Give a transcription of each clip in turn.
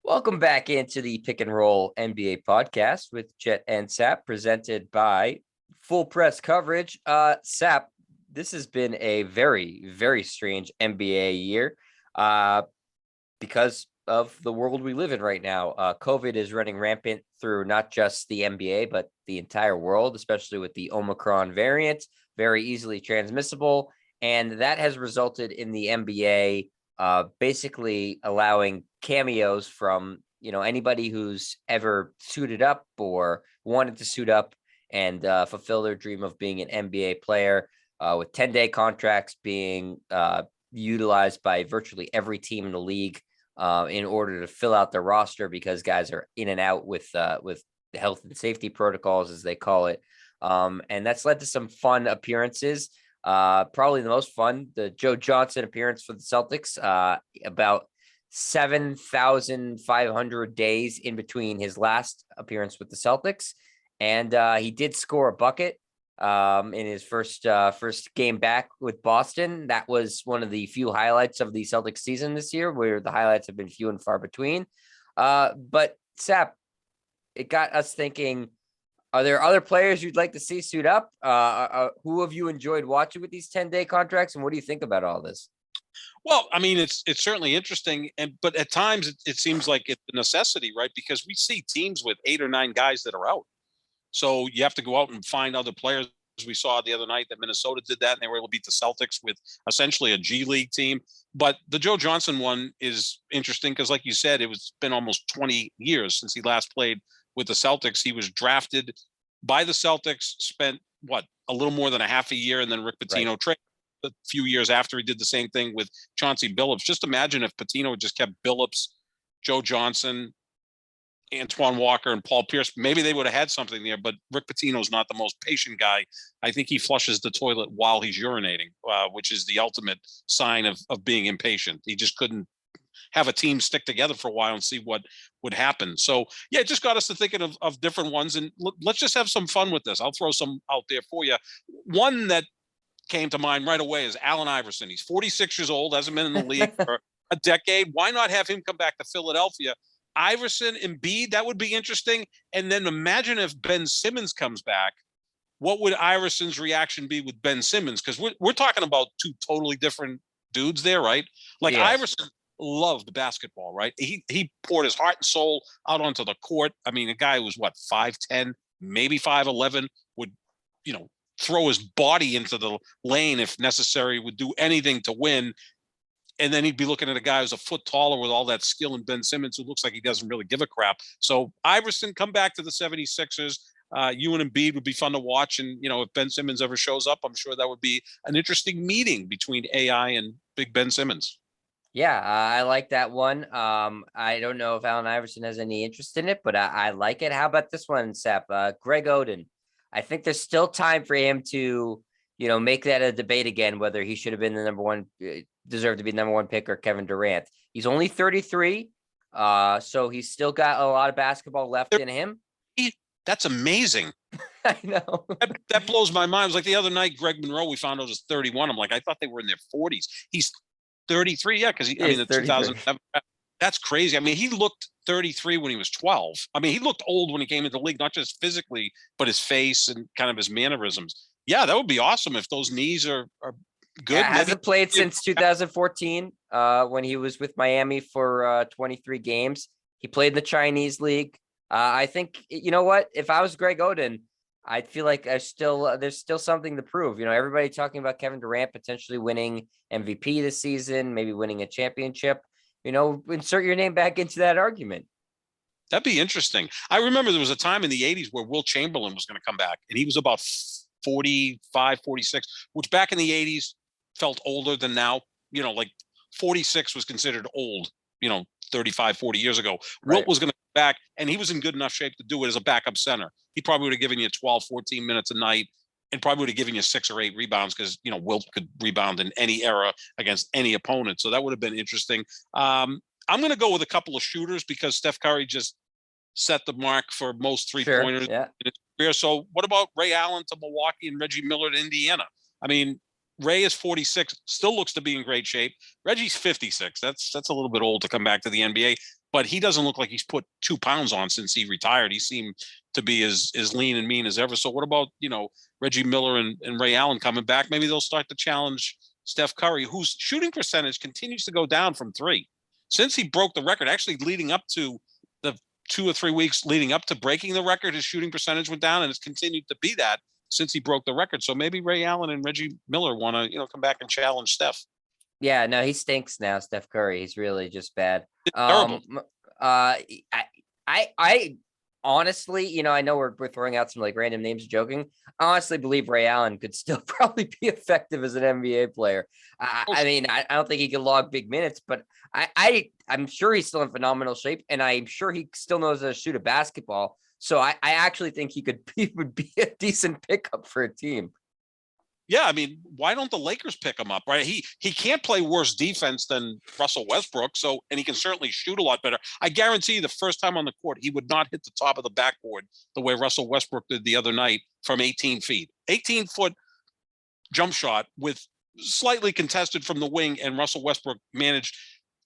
Welcome back into the Pick and Roll NBA podcast with Jet and Sap, presented by Full Press Coverage. Sap, this has been a very, very strange NBA year because of the world we live in right now. COVID is running rampant through not just the NBA, but the entire world, especially with the Omicron variant, very easily transmissible. And that has resulted in the NBA basically allowing cameos from anybody who's ever suited up or wanted to suit up and fulfill their dream of being an NBA player, with 10-day contracts being utilized by virtually every team in the league in order to fill out their roster, because guys are in and out with the health and safety protocols, as they call it. And that's led to some fun appearances. Probably the most fun, the Joe Johnson appearance for the Celtics, about 7,500 days in between his last appearance with the Celtics. And he did score a bucket in his first game back with Boston. That was one of the few highlights of the Celtics season this year, where the highlights have been few and far between. But Sap, it got us thinking, are there other players you'd like to see suit up? Who have you enjoyed watching with these 10-day contracts, and what do you think about all this? Well, I mean, it's certainly interesting, but at times it seems like it's a necessity, right? Because we see teams with 8 or 9 guys that are out, so you have to go out and find other players. We saw the other night that Minnesota did that, and they were able to beat the Celtics with essentially a G League team. But the Joe Johnson one is interesting because, like you said, it's been almost 20 years since he last played with the Celtics. He was drafted by the Celtics, spent a little more than a half a year, and then Rick Pitino traded a few years after. He did the same thing with Chauncey Billups. Just imagine if Pitino had just kept Billups, Joe Johnson, Antoine Walker, and Paul Pierce. Maybe they would have had something there, but Rick Pitino's not the most patient guy. I think he flushes the toilet while he's urinating, which is the ultimate sign of being impatient. He just couldn't have a team stick together for a while and see what would happen. So yeah, it just got us to thinking of different ones, and let's just have some fun with this. I'll throw some out there for you. One that came to mind right away is Allen Iverson. He's 46 years old, hasn't been in the league for a decade. Why not have him come back to Philadelphia? Iverson, Embiid, that would be interesting. And then imagine if Ben Simmons comes back. What would Iverson's reaction be with Ben Simmons? Because we're talking about two totally different dudes there, right? Like, yes. Iverson loved basketball, right? He poured his heart and soul out onto the court. I mean, a guy who was 5'10", maybe 5'11", would, throw his body into the lane if necessary, would do anything to win. And then he'd be looking at a guy who's a foot taller with all that skill, and Ben Simmons, who looks like he doesn't really give a crap. So Iverson, come back to the 76ers. You and Embiid would be fun to watch. And, if Ben Simmons ever shows up, I'm sure that would be an interesting meeting between AI and Big Ben Simmons. Yeah, I like that one. I don't know if Allen Iverson has any interest in it, but I like it. How about this one, Sap? Greg Oden. I think there's still time for him to, make that a debate again, whether he should have been the number one, deserved to be the number one pick, or Kevin Durant. He's only 33, so he's still got a lot of basketball left in him. That's amazing. I know. That blows my mind. It was like the other night, Greg Monroe, we found out was 31. I'm like, I thought they were in their 40s. He's 33, yeah, because the 2007. That's crazy. I mean, he looked 33 when he was 12. I mean, he looked old when he came into the league, not just physically, but his face and kind of his mannerisms. Yeah, that would be awesome if those knees are good. Yeah, hasn't played since 2014 when he was with Miami for 23 games. He played in the Chinese league. I think, you know what? If I was Greg Oden, I feel like there's still something to prove. Everybody talking about Kevin Durant potentially winning MVP this season, maybe winning a championship. Insert your name back into that argument. That'd be interesting. I remember there was a time in the 80s where Will Chamberlain was going to come back, and he was about 45, 46, which back in the 80s felt older than now. Like 46 was considered old, 35, 40 years ago. Right. Wilt was going to come back, and he was in good enough shape to do it as a backup center. He probably would have given you 12, 14 minutes a night, and probably would have given you 6 or 8 rebounds, because, Wilt could rebound in any era against any opponent. So that would have been interesting. I'm going to go with a couple of shooters because Steph Curry just set the mark for most three-pointers in his career. So what about Ray Allen to Milwaukee and Reggie Miller to Indiana? I mean, Ray is 46, still looks to be in great shape. Reggie's 56. That's a little bit old to come back to the NBA. but he doesn't look like he's put 2 pounds on since he retired. He seemed to be as lean and mean as ever. So what about, Reggie Miller and Ray Allen coming back? Maybe they'll start to challenge Steph Curry, whose shooting percentage continues to go down from 3. Since he broke the record, actually leading up to the 2 or 3 weeks leading up to breaking the record, his shooting percentage went down, and it's continued to be that since he broke the record. So maybe Ray Allen and Reggie Miller want to, come back and challenge Steph. Yeah, no, he stinks now, Steph Curry. He's really just bad. Terrible. I honestly, I know we're throwing out some like random names joking. I honestly believe Ray Allen could still probably be effective as an NBA player. I mean, I don't think he can log big minutes, but I'm sure he's still in phenomenal shape, and I'm sure he still knows how to shoot a basketball. So I actually think he would be a decent pickup for a team. Yeah, I mean, why don't the Lakers pick him up, right? He can't play worse defense than Russell Westbrook, and he can certainly shoot a lot better. I guarantee you the first time on the court, he would not hit the top of the backboard the way Russell Westbrook did the other night from 18 feet. 18-foot jump shot with slightly contested from the wing, and Russell Westbrook managed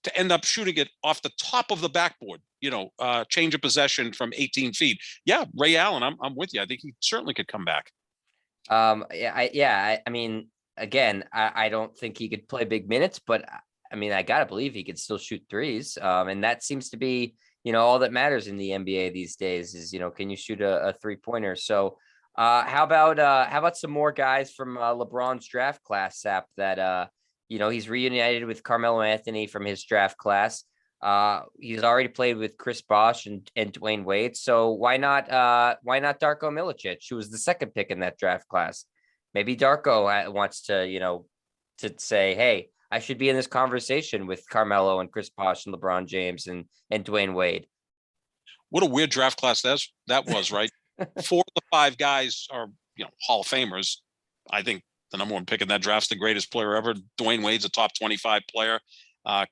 to end up shooting it off the top of the backboard, change of possession from 18 feet. Yeah, Ray Allen, I'm with you. I think he certainly could come back. I mean, again, I don't think he could play big minutes, but I mean, I gotta believe he could still shoot threes. And that seems to be, all that matters in the NBA these days is, can you shoot a 3-pointer? So, how about some more guys from LeBron's draft class, Sap, that he's reunited with Carmelo Anthony from his draft class. He's already played with Chris Bosh and Dwayne Wade. So why not Darko Milicic, who was the second pick in that draft class? Maybe Darko wants to, to say, hey, I should be in this conversation with Carmelo and Chris Bosh and LeBron James and Dwayne Wade. What a weird draft class that was, right? 4 of the 5 guys are, Hall of Famers. I think the number 1 pick in that draft's the greatest player ever. Dwayne Wade's a top 25 player.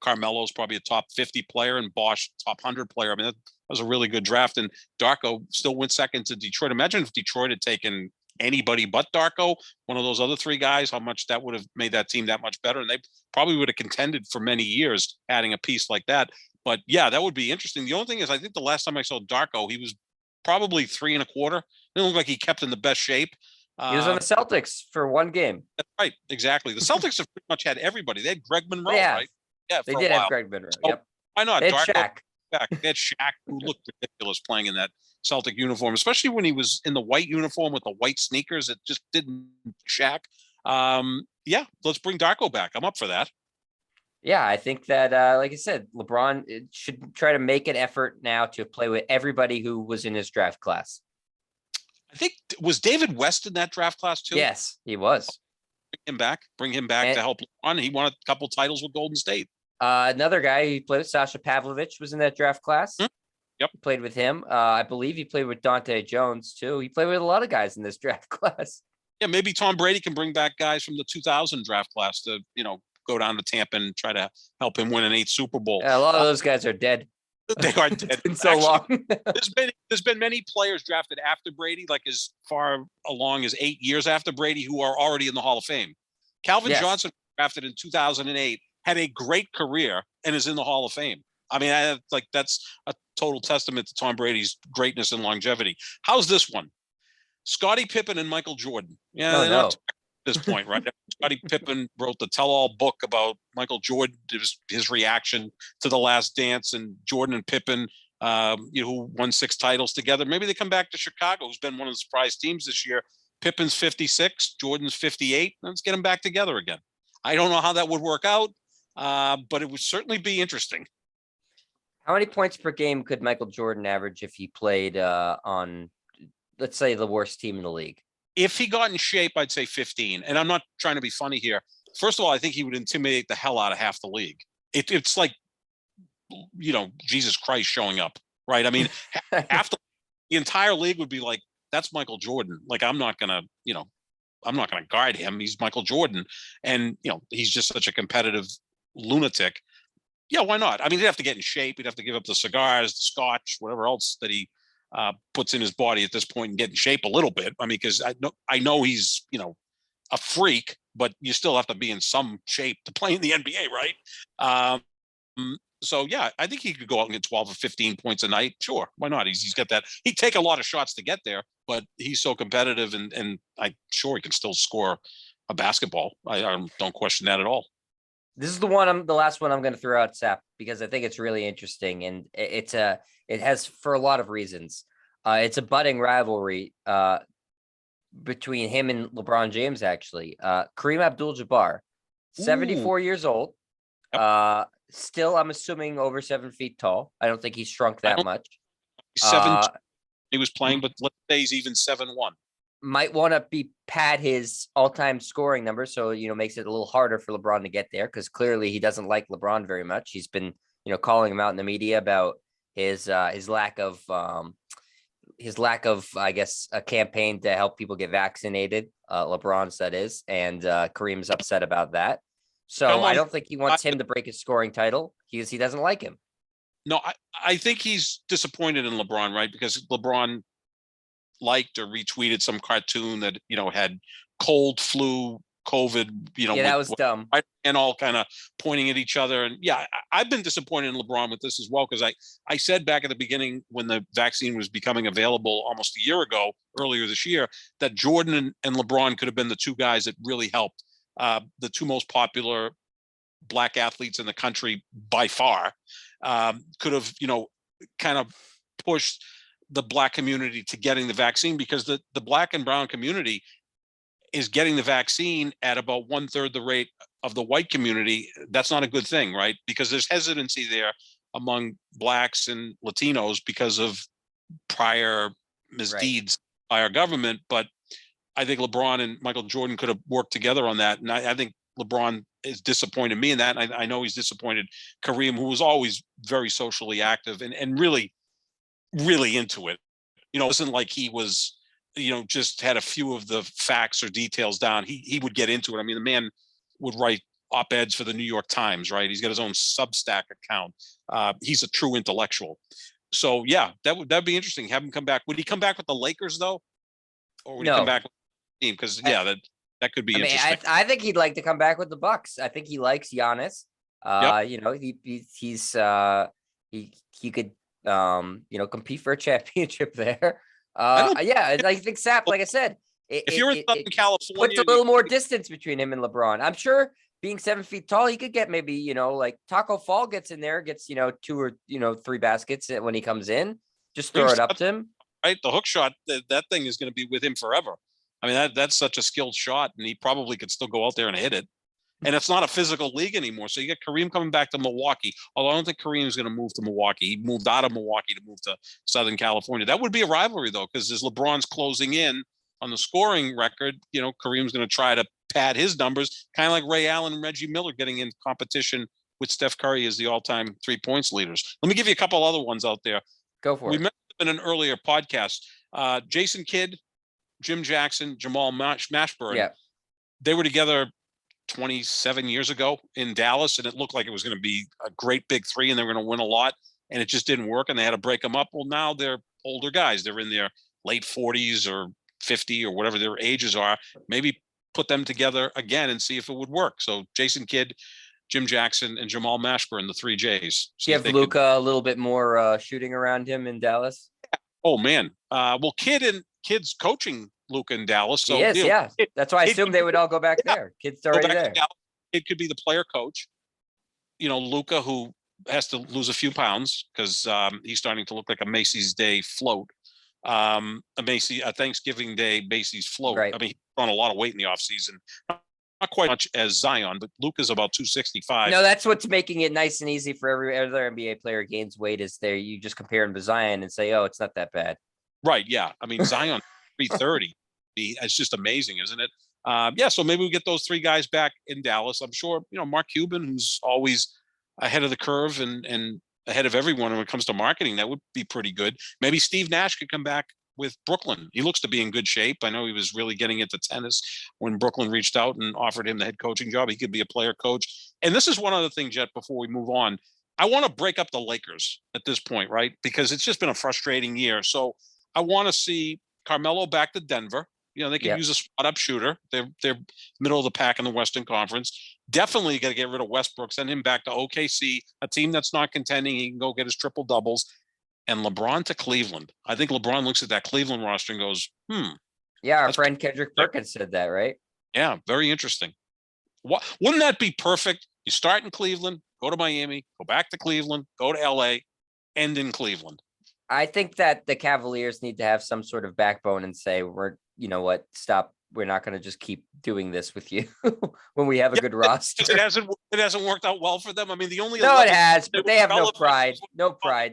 Carmelo's probably a top 50 player, and Bosh top 100 player. I mean, that was a really good draft. And Darko still went second to Detroit. Imagine if Detroit had taken anybody but Darko, one of those other 3 guys, how much that would have made that team that much better. And they probably would have contended for many years adding a piece like that. But yeah, that would be interesting. The only thing is, I think the last time I saw Darko, he was probably 3 1/4. It didn't look like he kept in the best shape. He was on the Celtics for 1 game. That's right, exactly. The Celtics have pretty much had everybody. They had Greg Monroe, right? Yeah, they did have Greg Monroe. So, yep. Why not? They had Shaq. They had Shaq, who looked ridiculous playing in that Celtic uniform, especially when he was in the white uniform with the white sneakers. It just didn't Shaq. Yeah, let's bring Darko back. I'm up for that. Yeah, I think that, like I said, LeBron should try to make an effort now to play with everybody who was in his draft class. I think, was David West in that draft class too? Yes, he was. Bring him back to help LeBron. He won a couple titles with Golden State. Another guy who played with, Sasha Pavlovich, was in that draft class. Yep. He played with him. I believe he played with Dante Jones too. He played with a lot of guys in this draft class. Yeah, maybe Tom Brady can bring back guys from the 2000 draft class to, go down to Tampa and try to help him win an 8th Super Bowl. Yeah, a lot of those guys are dead. They are dead. It's been so long. there's been many players drafted after Brady, like as far along as 8 years after Brady, who are already in the Hall of Fame. Calvin Johnson, drafted in 2008, had a great career and is in the Hall of Fame. I mean, that's a total testament to Tom Brady's greatness and longevity. How's this one? Scottie Pippen and Michael Jordan. Yeah, they're not at this point, right? Scottie Pippen wrote the tell-all book about Michael Jordan, his reaction to The Last Dance, and Jordan and Pippen, who won 6 titles together. Maybe they come back to Chicago, who's been one of the surprise teams this year. Pippen's 56, Jordan's 58. Let's get them back together again. I don't know how that would work out, but it would certainly be interesting. How many points per game could Michael Jordan average if he played on, let's say, the worst team in the league? If he got in shape, I'd say 15. And I'm not trying to be funny here. First of all, I think he would intimidate the hell out of half the league. It's like, Jesus Christ showing up, right? I mean, half the entire league would be like, that's Michael Jordan. Like, I'm not going to guard him. He's Michael Jordan. And, he's just such a competitive lunatic. Yeah, why not? I mean, he'd have to get in shape. He'd have to give up the cigars, the scotch, whatever else that he puts in his body at this point and get in shape a little bit. I mean, because I know he's, a freak, but you still have to be in some shape to play in the NBA, right? So yeah, I think he could go out and get 12 or 15 points a night. Sure, why not? He's got that. He'd take a lot of shots to get there, but he's so competitive, and I'm sure he can still score a basketball. I don't question that at all. This is the last one I'm going to throw out, Sap, because I think it's really interesting, and it has for a lot of reasons. It's a budding rivalry between him and LeBron James, actually. Kareem Abdul-Jabbar, 74 years old. Yep. Still, I'm assuming over 7 feet tall. I don't think he's shrunk that much. Seven. He was playing, but let's say he's even 7'1". Might want to pad his all-time scoring number, so makes it a little harder for LeBron to get there, because clearly he doesn't like LeBron very much. He's been calling him out in the media about his lack of I guess a campaign to help people get vaccinated. LeBron's, that is, and Kareem's upset about that. So I don't think he wants him to break his scoring title. He doesn't like him. No, I think he's disappointed in LeBron, right? Because LeBron liked or retweeted some cartoon that had cold, flu, COVID, that was dumb, and all kind of pointing at each other. And yeah, I've been disappointed in LeBron with this as well, because I said back at the beginning, when the vaccine was becoming available almost a year ago, earlier this year, that Jordan and LeBron could have been the two guys that really helped, the two most popular Black athletes in the country by far, could have kind of pushed the Black community to getting the vaccine, because the Black and brown community is getting the vaccine at about 1/3 the rate of the white community. That's not a good thing, right? Because there's hesitancy there among Blacks and Latinos because of prior misdeeds by our government. But I think LeBron and Michael Jordan could have worked together on that. And I think LeBron is disappointed me in that. And I know he's disappointed Kareem, who was always very socially active and really, really into it. It wasn't like he was, just had a few of the facts or details down. He would get into it. I mean, the man would write op-eds for the New York Times, right? He's got his own Substack account. He's a true intellectual. So yeah, that'd be interesting. Have him come back. Would he come back with the Lakers though? Or would he come back with the team? Because that could be interesting. I think he'd like to come back with the Bucks. I think he likes Giannis. Yep. He could compete for a championship there. I think Sap, like I said, if you're in Southern California, puts a little more distance between him and LeBron. I'm sure being 7 feet tall, he could get maybe, like Taco Fall gets in there, gets, 2 or 3 baskets when he comes in. Just throw it up to him. Right. The hook shot, that thing is going to be with him forever. I mean, that's such a skilled shot, and he probably could still go out there and hit it. And it's not a physical league anymore. So you get Kareem coming back to Milwaukee. Although I don't think Kareem's going to move to Milwaukee. He moved out of Milwaukee to move to Southern California. That would be a rivalry, though, because as LeBron's closing in on the scoring record, Kareem's going to try to pad his numbers, kind of like Ray Allen and Reggie Miller getting in competition with Steph Curry as the all-time 3-point leaders. Let me give you a couple other ones out there. Go for it. We mentioned in an earlier podcast, Jason Kidd, Jim Jackson, Jamal Mashburn. Yeah. They were together 27 years ago in Dallas, and it looked like it was going to be a great big three and they were going to win a lot, and it just didn't work, and they had to break them up. Well, now they're older guys. They're in their late 40s or 50 or whatever their ages are. Maybe put them together again and see if it would work. So Jason Kidd, Jim Jackson, and Jamal Mashburn, the 3 J's. Do you have Luka a little bit more shooting around him in Dallas? Oh, man. Well, Kidd's coaching Luka in Dallas. So he is, yeah. That's why I assumed they would all go back there. Kid's already there. It could be the player coach. Luka, who has to lose a few pounds because he's starting to look like a Macy's Day float. A Thanksgiving Day Macy's float. Right. I mean, he's on a lot of weight in the offseason. Not quite much as Zion, but Luka's about 265. No, that's what's making it nice and easy for every other NBA player gains weight is there. You just compare him to Zion and say, oh, it's not that bad. Right. Yeah. I mean, Zion 330. It's just amazing, isn't it? So maybe we get those 3 guys back in Dallas. I'm sure, Mark Cuban, who's always ahead of the curve and ahead of everyone when it comes to marketing, that would be pretty good. Maybe Steve Nash could come back with Brooklyn. He looks to be in good shape. I know he was really getting into tennis when Brooklyn reached out and offered him the head coaching job. He could be a player coach. And this is one other thing, Jet, before we move on. I want to break up the Lakers at this point, right? Because it's just been a frustrating year. So I want to see Carmelo back to Denver. They could Yep. use a spot up shooter. They're middle of the pack in the Western Conference. Definitely got to get rid of Westbrook, send him back to OKC, a team that's not contending. He can go get his triple doubles. And LeBron to Cleveland. I think LeBron looks at that Cleveland roster and goes, Yeah, our that's friend Kendrick Perkins said that, right? yeah, very interesting. Wouldn't that be perfect? You start in Cleveland, go to Miami, go back to Cleveland, go to LA, end in Cleveland. I think that the Cavaliers need to have some sort of backbone and say, you know what, stop. We're not going to just keep doing this with you when we have a good roster. It hasn't worked out well for them. I mean, the only No, it has, but they have no pride,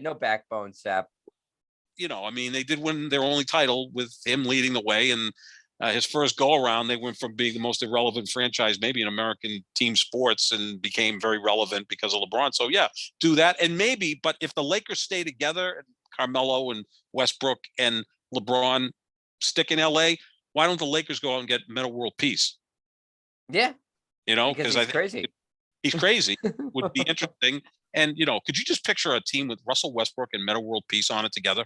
no backbone, Sap. I mean, they did win their only title with him leading the way, and his first go around, they went from being the most irrelevant franchise maybe in American team sports and became very relevant because of LeBron. So yeah, do that. And maybe, but if the Lakers stay together, Carmelo and Westbrook and LeBron stick in LA, why don't the Lakers go out and get Metta World Peace? Yeah. Because he's crazy. He's crazy. Would be interesting. And, could you just picture a team with Russell Westbrook and Metta World Peace on it together?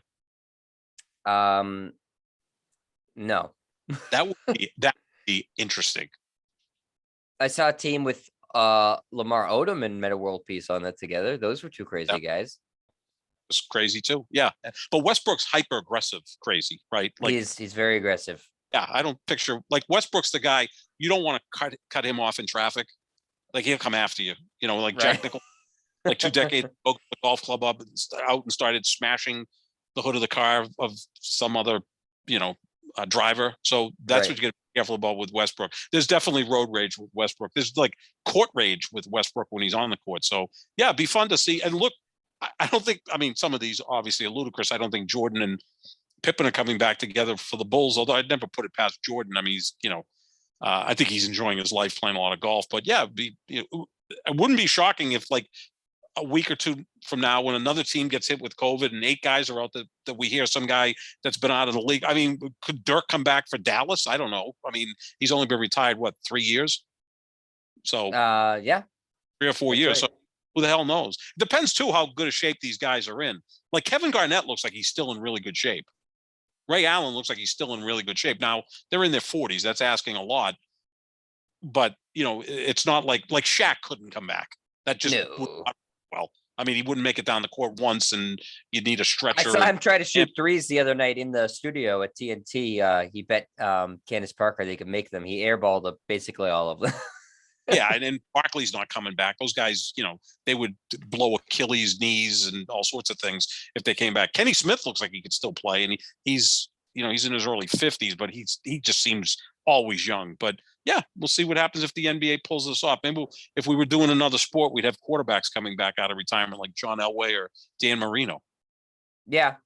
No. That would be interesting. I saw a team with Lamar Odom and Metta World Peace on that together. Those were two crazy guys. It's crazy too. Yeah. But Westbrook's hyper aggressive, crazy, right? Like he's very aggressive. Yeah, I don't picture like Westbrook's the guy you don't want to cut him off in traffic. Like he'll come after you. Like right. Jack Nicklaus, like 2 decades broke the golf club up and out and started smashing the hood of the car of some other, driver. So that's right. What you got to be careful about with Westbrook. There's definitely road rage with Westbrook. There's like court rage with Westbrook when he's on the court. So yeah, it'd be fun to see. And look, I don't think, some of these obviously are ludicrous. I don't think Jordan and Pippen are coming back together for the Bulls, although I'd never put it past Jordan. I mean, he's, I think he's enjoying his life playing a lot of golf. But yeah, it wouldn't be shocking if like a week or two from now, when another team gets hit with COVID and 8 guys are out, that we hear some guy that's been out of the league. I mean, could Dirk come back for Dallas? I don't know. I mean, he's only been retired, 3 years? So yeah, 3 or 4 years. Right. So who the hell knows? It depends too how good a shape these guys are in. Like Kevin Garnett looks like he's still in really good shape. Ray Allen looks like he's still in really good shape. Now they're in their 40s. That's asking a lot, but it's not like Shaq couldn't come back. That just well. I mean, he wouldn't make it down the court once, and you'd need a stretcher. I saw him try to shoot threes the other night in the studio at TNT. He bet Candace Parker they could make them. He airballed basically all of them. Yeah, and then Barkley's not coming back. Those guys, they would blow Achilles knees and all sorts of things if they came back. Kenny Smith looks like he could still play, and he's in his early 50s, but he just seems always young. But yeah, we'll see what happens if the NBA pulls this off. Maybe if we were doing another sport, we'd have quarterbacks coming back out of retirement like John Elway or Dan Marino. Yeah.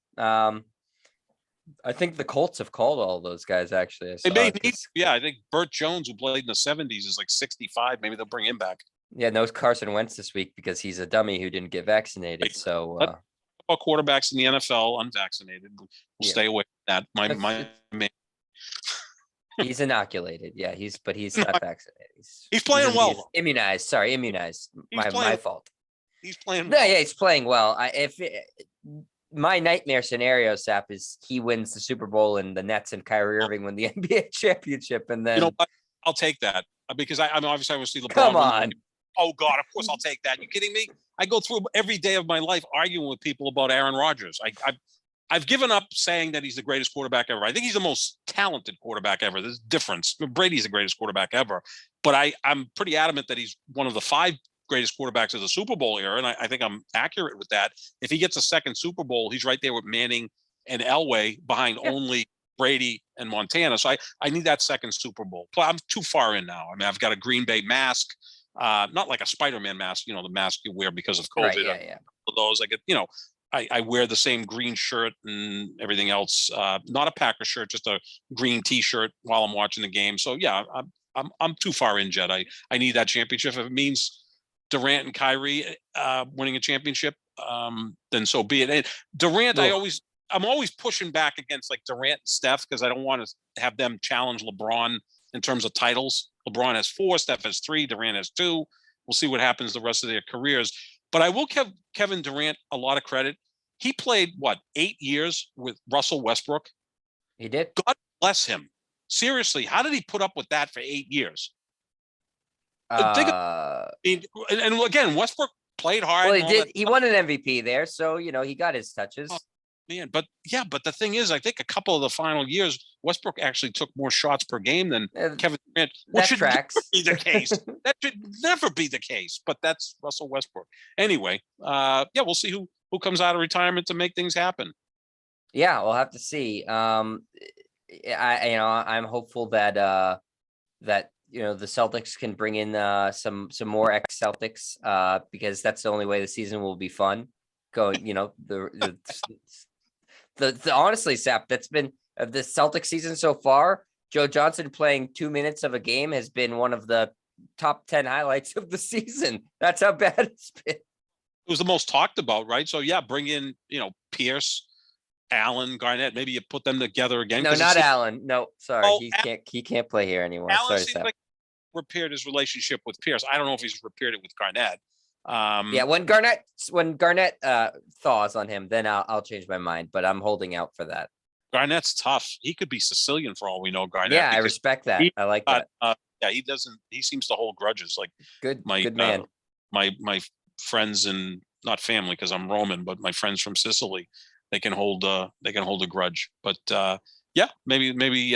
I think the Colts have called all those guys, actually. I think Burt Jones, who played in the 70s, is like 65. Maybe they'll bring him back. Yeah, no Carson Wentz this week because he's a dummy who didn't get vaccinated. Right. So all quarterbacks in the NFL unvaccinated. We'll stay away from that. He's inoculated. Yeah, he's not vaccinated. He's playing well. He's immunized. Sorry, immunized. My fault. He's playing well. Yeah, he's playing well. My nightmare scenario, Sap, is he wins the Super Bowl and the Nets and Kyrie Irving win the NBA championship, and then what? I'll take that because I'm obviously I want to see LeBron. Come on. Oh God, of course I'll take that. You kidding me? I go through every day of my life arguing with people about Aaron Rodgers. I've given up saying that he's the greatest quarterback ever. I think he's the most talented quarterback ever. There's a difference. Brady's the greatest quarterback ever, but I'm pretty adamant that he's one of the 5 greatest quarterbacks of the Super Bowl era, and I think I'm accurate with that. If he gets a second Super Bowl, he's right there with Manning and Elway behind only Brady and Montana. So I need that second Super Bowl. I'm too far in now. I mean, I've got a Green Bay mask, not like a Spider-Man mask, the mask you wear because of COVID. Right, yeah. Those I get, I wear the same green shirt and everything else. Not a Packer shirt, just a green T-shirt while I'm watching the game. So yeah, I'm too far in, Jed. I need that championship. If it means Durant and Kyrie winning a championship, then so be it. And Durant, I'm always pushing back against like Durant and Steph because I don't want to have them challenge LeBron in terms of titles. LeBron has 4, Steph has 3, Durant has 2. We'll see what happens the rest of their careers. But I will give Kevin Durant a lot of credit. He played 8 years with Russell Westbrook. He did. God bless him. seriously, how did he put up with that for 8 years? Uh, And again, Westbrook played hard. well, and he all that did. He stuff. won an MVP there, so he got his touches. Oh, man, but the thing is, I think a couple of the final years, Westbrook actually took more shots per game than Kevin Durant, which That should tracks. never be the case. That should never be the case. But that's Russell Westbrook. Anyway, we'll see who comes out of retirement to make things happen. Yeah, we'll have to see. I'm hopeful that the Celtics can bring in some more ex-Celtics because that's the only way the season will be fun. Going, the honestly, Sap, that's been the Celtics season so far. Joe Johnson playing 2 minutes of a game has been one of the top 10 highlights of the season. That's how bad it's been. It was the most talked about, right? So bring in Pierce, Allen, Garnett. Maybe you put them together again. No, not Allen. No, sorry, Oh, he can't play here anymore. Allen Sorry, seems Sap. like repaired his relationship with Pierce. I don't know if he's repaired it with Garnett. Yeah, when Garnett thaws on him, then I'll change my mind. But I'm holding out for that. Garnett's tough. He could be Sicilian for all we know. Garnett. Yeah, I respect that. I like that. He doesn't. He seems to hold grudges. Like good man. My friends and not family because I'm Roman, but my friends from Sicily, they can hold a grudge. But maybe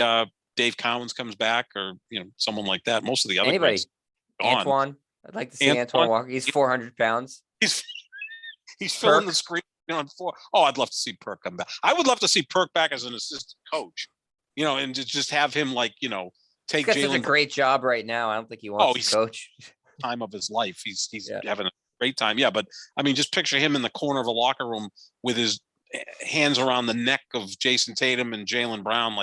Dave Cowens comes back or someone like that. Most of the other anybody. guys gone. Antoine. I'd like to see Antoine Walker. He's 400 pounds. He's filling the screen on 4. Oh, I'd love to see Perk come back. I would love to see Perk back as an assistant coach, and to just have him take He's got Jalen. such a great job right now. I don't think he wants to coach. Time of his life. He's having a great time. Yeah, but I mean, just picture him in the corner of a locker room with his hands around the neck of Jason Tatum and Jalen Brown.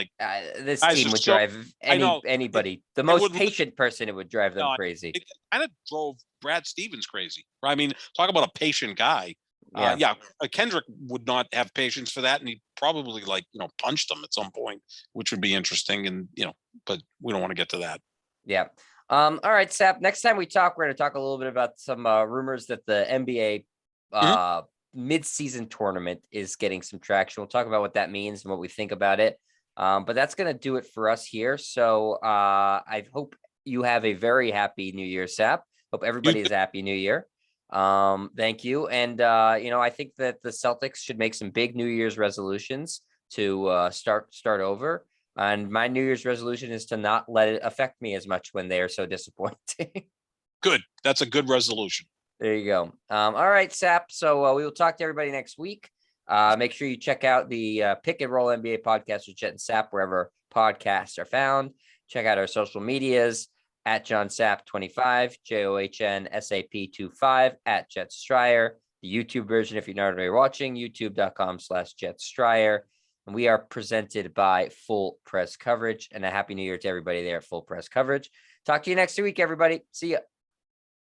This team would drive anybody. The most patient person, it would drive them crazy. It kind of drove Brad Stevens crazy. Right? I mean, talk about a patient guy. Kendrick would not have patience for that, and he probably punched him at some point, which would be interesting. And but we don't want to get to that. Yeah. All right, Sap. Next time we talk, we're going to talk a little bit about some rumors that the NBA mid-season tournament is getting some traction. We'll talk about what that means and what we think about it. But that's going to do it for us here. So I hope you have a very happy New Year, Sap. Hope everybody is happy New Year. Thank you. And, I think that the Celtics should make some big New Year's resolutions to start over. And my New Year's resolution is to not let it affect me as much when they are so disappointing. Good. That's a good resolution. There you go. All right, Sap. So we will talk to everybody next week. Make sure you check out the Pick and Roll NBA podcast with Jet and Sap wherever podcasts are found. Check out our social medias at JohnSap25, JOHNSAP25, at Jet Stryer. The YouTube version, if you're not already watching, youtube.com/Jet Stryer. And we are presented by Full Press Coverage. And a happy New Year to everybody there at Full Press Coverage. Talk to you next week, everybody. See ya.